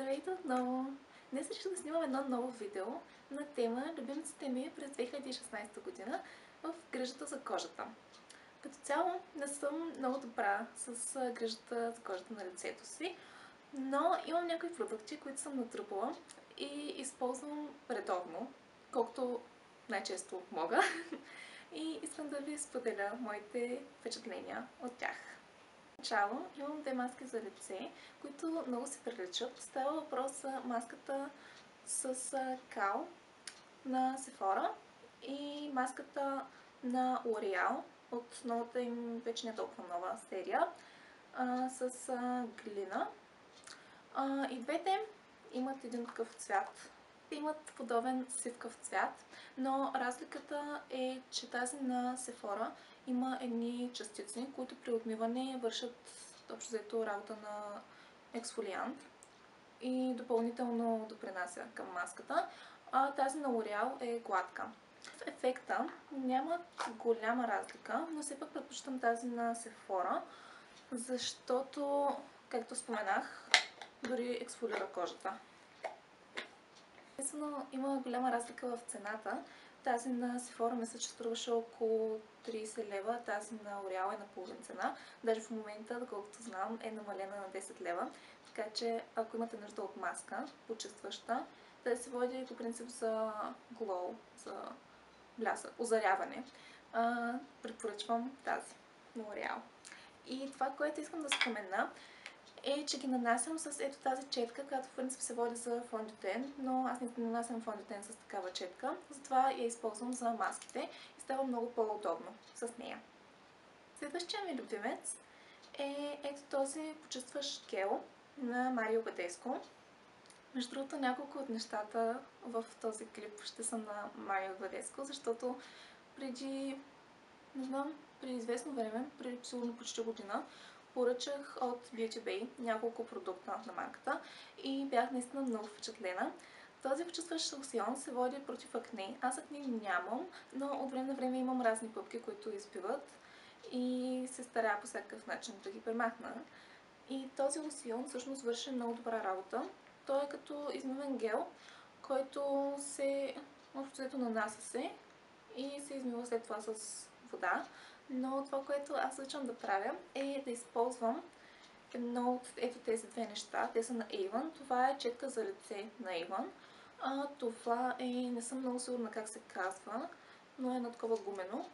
Здравейте отново! Днес реших да снимам едно ново видео на тема любимците ми през 2016 година в грижата за кожата. Като цяло не съм много добра с грижата за кожата на лицето си, но имам някои продукти, които съм натрупала и използвам редовно, колкото най-често мога. И искам да ви споделя моите впечатления от тях. Начало имам две маски за лице, които много се приличат. Става въпрос за маската с кал на Sephora и маската на L'Oreal от новата им, вече не толкова нова серия, с глина. И двете имат един такъв цвят. Имат подобен сивкав цвят, но разликата е, че тази на Sephora има едни частици, които при отмиване вършат общо взето работа на ексфолиант и допълнително допринася към маската, а тази на L'Oreal е гладка. В ефекта няма голяма разлика, но все пак предпочитам тази на Sephora, защото, както споменах, дори ексфолира кожата. Естествено, има голяма разлика в цената. Тази на Sephora мисля, че струваше около 30 лева, тази на L'Oreal е на половин цена. Даже в момента, доколкото знам, е намалена на 10 лева. Така че, ако имате нужда от маска, почистваща, да се води по принцип за glow, за блясък, озаряване, препоръчвам тази на L'Oreal. И това, което искам да спомена, е, че ги нанасям с ето тази четка, която в принцип се води за фондютен, но аз не нанасям фондютен с такава четка, затова я използвам за маските и става много по-удобно с нея. Следващия ми любимец е ето този почистващ гел на Марио Бадеско. Между другото, няколко от нещата в този клип ще са на Марио Бадеско, защото преди, не знам, преди известно време, преди сигурно почти година, поръчах от Beauty Bay няколко продукта на марката и бях наистина много впечатлена. Този почистващ лосьон се води против акне. Аз акне нямам, но от време на време имам разни пъпки, които избиват и се старая по всякакъв начин да ги премахна. И този лосьон всъщност върши много добра работа. Той е като измивен гел, който се общо нанася се и се измива след това с вода. Но това, което аз обичам да правя, е да използвам едно от ето тези две неща. Те са на Avon. Това е четка за лице на Avon. Това е, не съм много сигурна как се казва, но е на такова гумено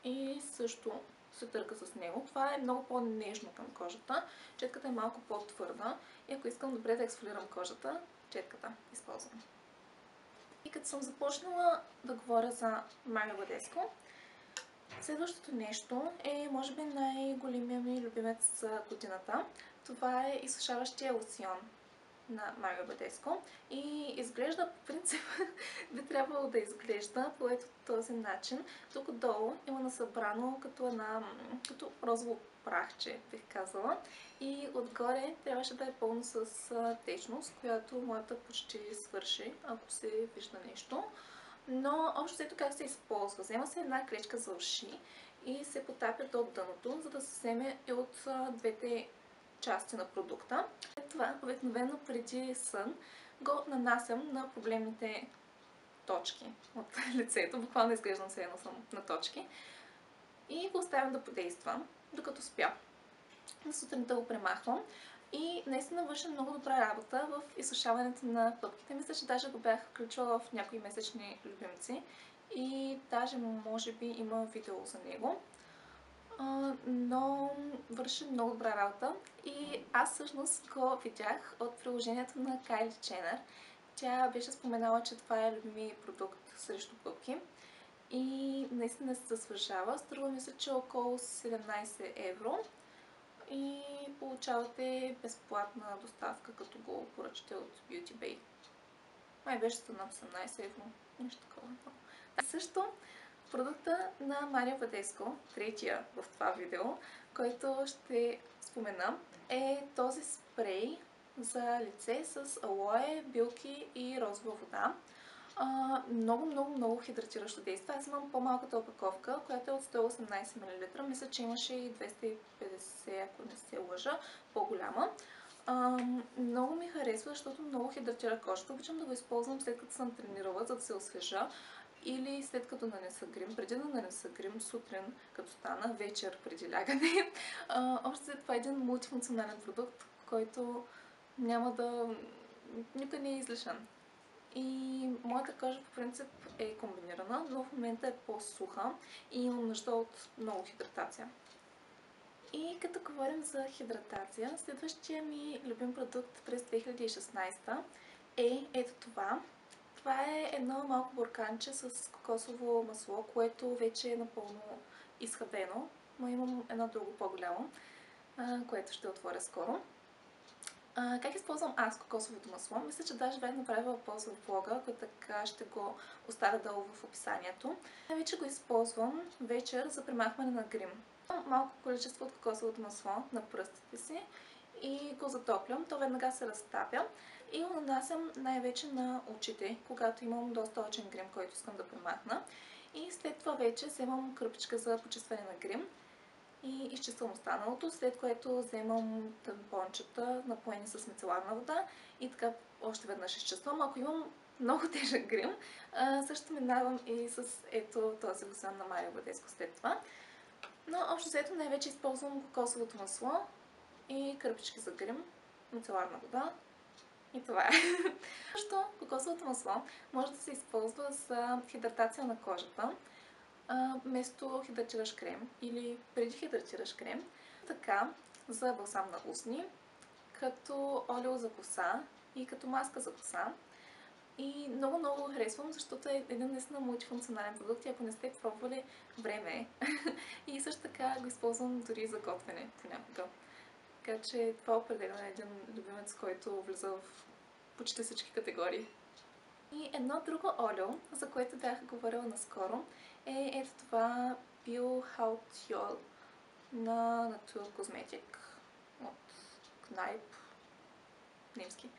и също се търка с него. Това е много по-нежно към кожата. Четката е малко по-твърда и ако искам добре да ексфолирам кожата, четката използвам. И като съм започнала да говоря за Марио Бадеско, следващото нещо е, може би, най-големия ми любимец за годината. Това е изсушаващия лосьон на Марио Бадеско и изглежда, по принцип, би трябвало да изглежда по ето този начин. Тук отдолу има насъбрано като розово прахче, бих казала. И отгоре трябваше да е пълно с течност, която моята почти свърши, ако се вижда нещо. Но общо взето как се използва? Взема се една клечка за уши и се потапя до дъното, за да се вземе и от двете части на продукта. След това, обикновено преди сън, го нанасям на проблемните точки от лицето. Буквално изглеждам все едно съм на точки. И го оставям да подейства, докато спя. На сутринта го премахвам. И наистина върши много добра работа в изсушаването на пъпките. Мисля, че даже го бях включила в някои месечни любимци и даже може би има видео за него. Но върши много добра работа и аз всъщност го видях от приложението на Кайли Ченър. Тя беше споменала, че това е любими продукт срещу пъпки и наистина се заслужава. Струва ми се, че около 17 евро. И получавате безплатна доставка, като го поръчате от Beauty Bay. Май беше на 18 евро, нещо такова. Също продукта на Марио Бадеско, третия в това видео, който ще спомена, е този спрей за лице с алое, билки и розова вода. Много хидратиращо действа. Аз имам по-малката опаковка, която е от 118 мл. Мисля, че имаше и 250, ако не се лъжа, по-голяма. Много ми харесва, защото много хидратира кожата. Обичам да го използвам след като съм тренирала, за да се освежа. Или след като нанеса грим, преди да нанеса грим, сутрин, като стана, вечер преди лягане. Общо след това е един мултифункционален продукт, който няма да... никой не е излишен. И моята кожа по принцип е комбинирана, но в момента е по-суха и имам нужда от много хидратация. И като говорим за хидратация, следващия ми любим продукт през 2016 е ето това. Това е едно малко бурканче с кокосово масло, което вече е напълно изхабено, но имам едно друго по-голямо, което ще отворя скоро. Как използвам аз кокосовото масло? Мисля, че даже бях направила пост в блога, ако така ще го оставя долу в описанието. Вече го използвам вечер за премахване на грим. Малко количество от кокосовото масло на пръстите си и го затоплям. То веднага се разтапя и го нанасям най-вече на очите, когато имам доста очен грим, който искам да премахна. И след това вече вземам кърпичка за почистване на грим и изчиствам останалото, след което вземам тампончета, напоени с мицеларна вода и така още веднъж изчиствам. Ако имам много тежък грим, също минавам и с ето този лосьон на Марио Badescu след това. Но общо взето най-вече използвам кокосовото масло и кърпички за грим, мицеларна вода и това е. Също кокосовото масло може да се използва за хидратация на кожата, вместо хидратиращ крем или преди хидратиращ крем. Така, за балсам на устни, като олио за коса и като маска за коса. И много харесвам, защото е един наистина мултифункционален продукт и ако не сте пробвали, време е. И също така го използвам дори за готвене понякога. Така че това определено е един любимец, който влиза в почти всички категории. И едно друго олио, за което бях говорила наскоро, е ето това Biohautiol на Natur Cosmetic от Kneipp, немски.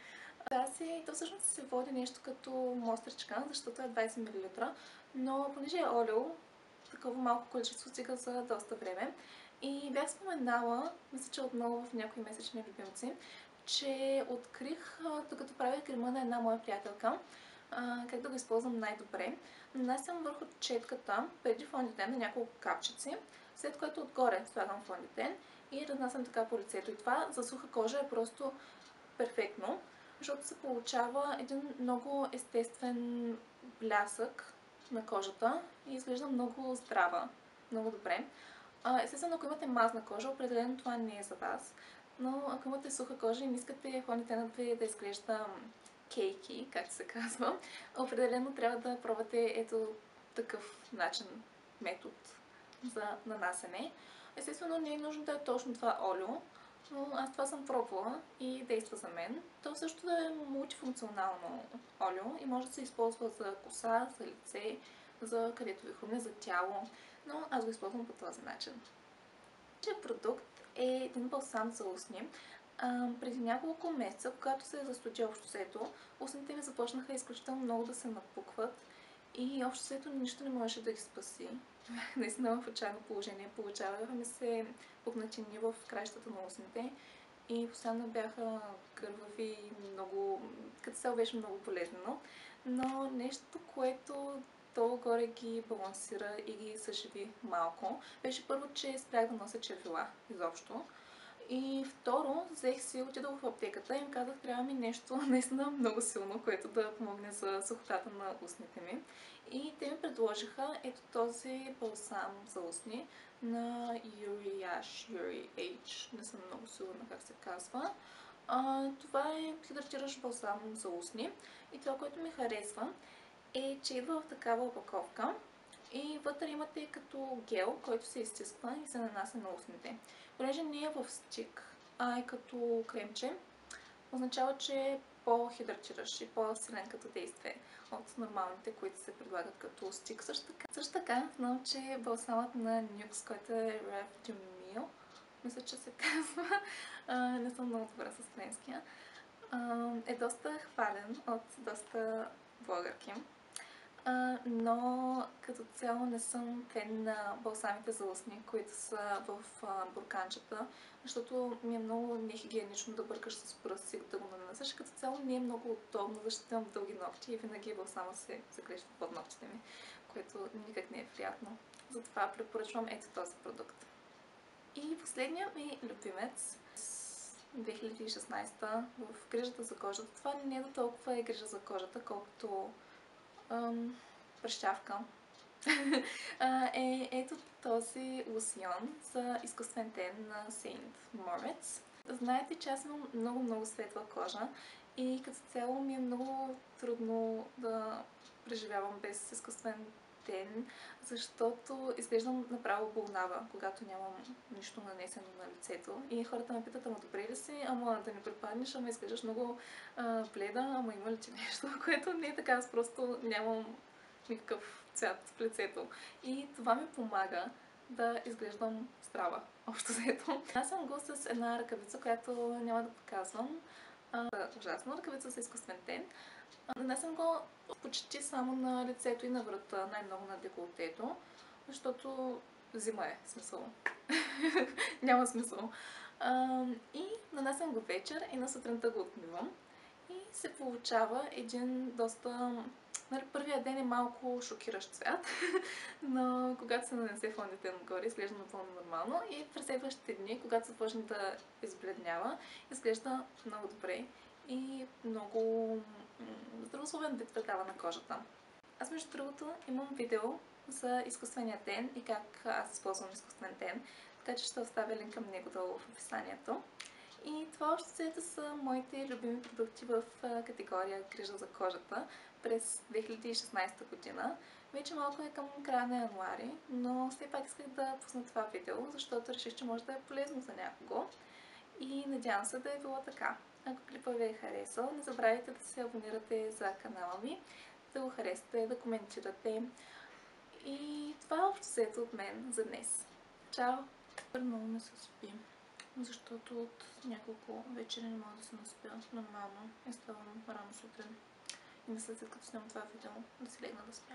То всъщност се води нещо като мостричка, защото е 20 мл, но понеже е олио, такова малко количество стига за доста време. И бях споменала, мисля, че отново в някои месечни любимци, че открих, докато правих крема на една моя приятелка, как да го използвам най-добре. Нанасям върху четката преди фондитен на няколко капчици, след което отгоре слагам фондитен и разнасям така по лицето. И това за суха кожа е просто перфектно, защото се получава един много естествен блясък на кожата и изглежда много здрава, много добре. Естествено, ако имате мазна кожа, определено това не е за вас, но ако имате суха кожа и не искате фондитенът ви да изглежда кейки, както се казва, определено трябва да пробвате ето такъв начин, метод за нанасене. Естествено, не е нужно да е точно това олио, но аз това съм пробвала и действа за мен. То също е мултифункционално олио и може да се използва за коса, за лице, за където ви хрумне, за тяло, но аз го използвам по този начин. Следващия продукт е един балсам за устни. Преди няколко месеца, когато се застуди общо взето, устните ми започнаха изключително много да се напукват и общо взето нищо не можеше да ги спаси. Наистина в отчаяно положение. Получаваха ми се пукнатини в краищата на устните и постоянно бяха кървави и много... като цяло беше много болезнено. Но нещо, което долу-горе ги балансира и ги съживи малко, беше първо, че спрях да нося червила изобщо. И второ, отидох в аптеката и им казах, трябва ми нещо наистина много силно, което да помогне за сухотата на устните ми. И те ми предложиха ето този балсам за устни на Yuri H. Не съм много сигурна как се казва. Това е хидратиращ балсам за устни. И това, което ми харесва, е, че идва в такава опаковка и вътре имате като гел, който се изстисква и се нанася на устните. Понеже не е в стик, а е като кремче, означава, че е по-хидратиращ и по-силен като действие от нормалните, които се предлагат като стик. Също така знам, че балсамът на Nuxe, който е Ref de Mille, мисля, че се казва, не съм много добра с френския, е доста хвален от доста блогърки. но като цяло не съм фен на балсамите за устни, които са в бурканчета, защото ми е много нехигиенично да бъркаш с пръст си да го нанесеш. Като цяло не е много удобно, защото имам дълги ногти и винаги балсама се загреща под ногтите ми, което никак не е приятно. Затова препоръчвам ето този продукт. И последният ми любимец 2016 в грижата за кожата. Това не до толкова е грижа за кожата, колкото прищявка. Ето този лосьон за изкуствен тен на Saint Moritz. Знаете, че аз имам много светла кожа и като цяло ми е много трудно да преживявам без изкуствен тен, защото изглеждам направо болнава, когато нямам нищо нанесено на лицето. И хората ме питат, ама добре ли си, ама да не припаднеш, ама изглеждаш много бледа, ама има ли ти нещо, което не е така, аз просто нямам никакъв цвят в лицето. И това ми помага да изглеждам здрава, общо взето. Аз съм го с една ръкавица, която няма да показвам. Ужасно ръкавица с изкуствен тен. Нанесам го почти само на лицето и на врата, най-много на деколтето, защото зима е, смисъл. Няма смисъл. И нанасям го вечер и на сутринта го отмивам. И се получава един доста... Първият ден е малко шокиращ цвят, но когато се нанесе фондитен отгоре, изглежда напълно нормално и през следващите дни, когато започне да избледнява, изглежда много добре и много здравословен вид предава на кожата. Аз между другото имам видео за изкуствения тен и как аз използвам изкуствен тен, така че ще оставя линк към него долу в описанието. И това още взето са моите любими продукти в категория грижа за кожата през 2016 година. Вече малко е към края на януари, но все пак исках да пусна това видео, защото реших, че може да е полезно за някого. И надявам се да е било така. Ако клипът ви е харесал, не забравяйте да се абонирате за канала ми, да го харесате, да коментирате. И това е общо взето от мен за днес. Чао! Много ме се спи, защото от няколко вечери не мога да се наспя нормално и ставам рано сутрин. И мисля, след като снимам това видео, да си легна да спя.